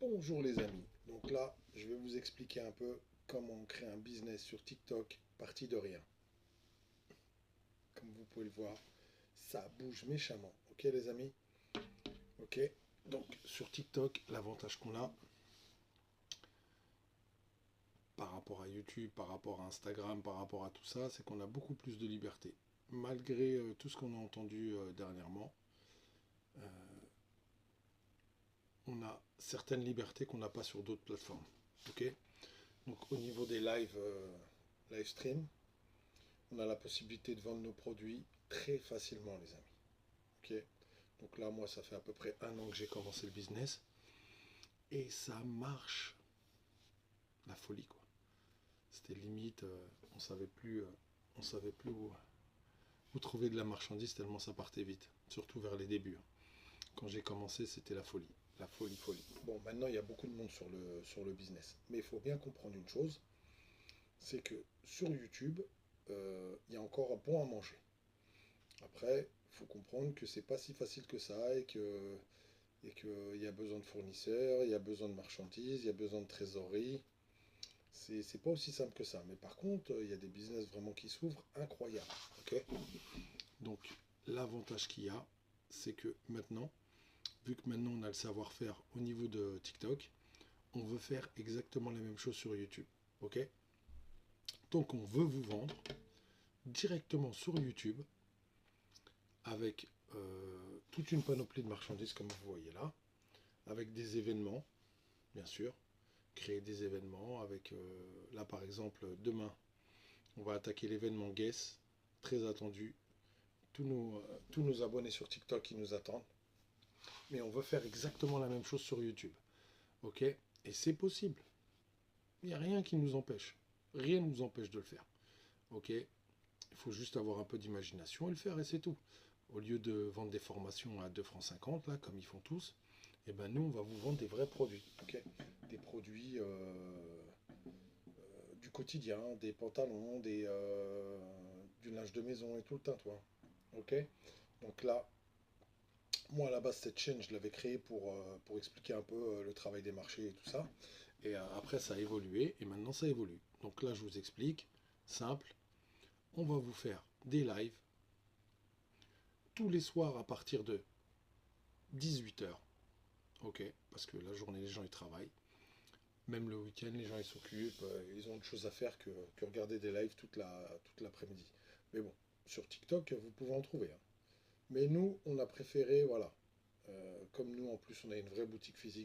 Bonjour les amis, donc là je vais vous expliquer un peu comment on crée un business sur TikTok parti de rien. Comme vous pouvez le voir, ça bouge méchamment, ok les amis? Ok, donc sur TikTok, l'avantage qu'on a par rapport à YouTube, par rapport à Instagram, par rapport à tout ça, c'est qu'on a beaucoup plus de liberté. Malgré tout ce qu'on a entendu dernièrement, on a certaines libertés qu'on n'a pas sur d'autres plateformes. Ok, donc au niveau des live stream, on a la possibilité de vendre nos produits très facilement, les amis. Ok. Donc là, moi, ça fait à peu près 1 an que j'ai commencé le business et ça marche, la folie, quoi. C'était limite, on savait plus où trouver de la marchandise tellement ça partait vite, surtout vers les débuts, hein. Quand j'ai commencé, c'était la folie, folie. Bon, maintenant, il y a beaucoup de monde sur le business, mais il faut bien comprendre une chose, c'est que sur YouTube, il y a encore bon à manger. Après, il faut comprendre que c'est pas si facile que ça et qu'il y a besoin de fournisseurs, il y a besoin de marchandises, il y a besoin de trésorerie. C'est pas aussi simple que ça. Mais par contre, il y a des business vraiment qui s'ouvrent incroyables. Ok. Donc, l'avantage qu'il y a, c'est que maintenant, vu que maintenant on a le savoir-faire au niveau de TikTok, on veut faire exactement la même chose sur YouTube. Ok. Donc, on veut vous vendre directement sur YouTube avec toute une panoplie de marchandises comme vous voyez là, avec des événements, bien sûr, créer des événements avec, là par exemple, demain, on va attaquer l'événement Guess, très attendu, tous nos abonnés sur TikTok qui nous attendent, mais on veut faire exactement la même chose sur YouTube, ok? Et c'est possible, il n'y a rien qui nous empêche, rien ne nous empêche de le faire, ok? Il faut juste avoir un peu d'imagination et le faire et c'est tout. Au lieu de vendre des formations à 2 francs 50, là, comme ils font tous, eh ben nous, on va vous vendre des vrais produits. Ok. Des produits du quotidien, des pantalons, du linge de maison et tout le tintouin. Ok. Donc là, moi à la base, cette chaîne, je l'avais créée pour expliquer un peu le travail des marchés et tout ça. Et après, ça a évolué et maintenant, ça évolue. Donc là, je vous explique, simple, on va vous faire des lives tous les soirs à partir de 18 h. Ok, parce que la journée, les gens ils travaillent. Même le week-end, les gens ils s'occupent. Ils ont autre chose à faire que regarder des lives toute l'après-midi. Mais bon, sur TikTok, vous pouvez en trouver, hein. Mais nous, on a préféré, voilà. Comme nous, en plus, on a une vraie boutique physique.